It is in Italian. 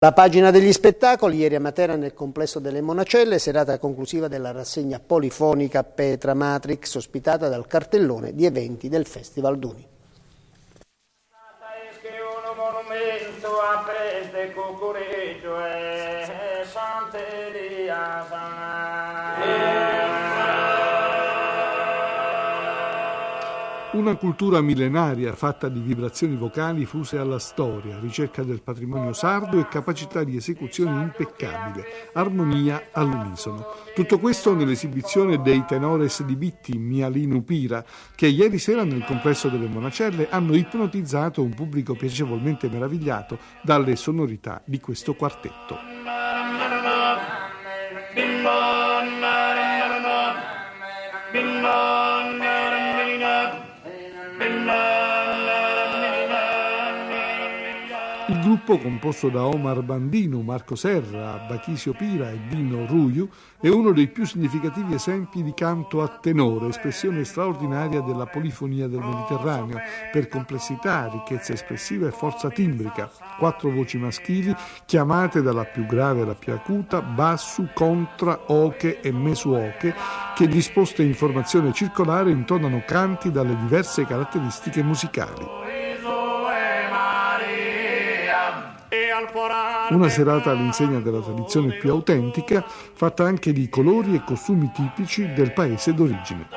La pagina degli spettacoli, ieri a Matera nel complesso delle Monacelle, serata conclusiva della rassegna polifonica Petra Matrix, ospitata dal cartellone di eventi del Festival d'Uni. Una cultura millenaria fatta di vibrazioni vocali fuse alla storia, ricerca del patrimonio sardo e capacità di esecuzione impeccabile, armonia all'unisono. Tutto questo nell'esibizione dei tenores di Bitti, Mialinu Pira, che ieri sera nel complesso delle Monacelle hanno ipnotizzato un pubblico piacevolmente meravigliato dalle sonorità di questo quartetto. Il gruppo, composto da Omar Bandinu, Marco Serra, Bachisio Pira e Dino Ruiu, è uno dei più significativi esempi di canto a tenore, espressione straordinaria della polifonia del Mediterraneo, per complessità, ricchezza espressiva e forza timbrica. 4 voci maschili, chiamate dalla più grave alla più acuta, bassu, contra, oche e mesuoche, che disposte in formazione circolare intonano canti dalle diverse caratteristiche musicali. Una serata all'insegna della tradizione più autentica, fatta anche di colori e costumi tipici del paese d'origine.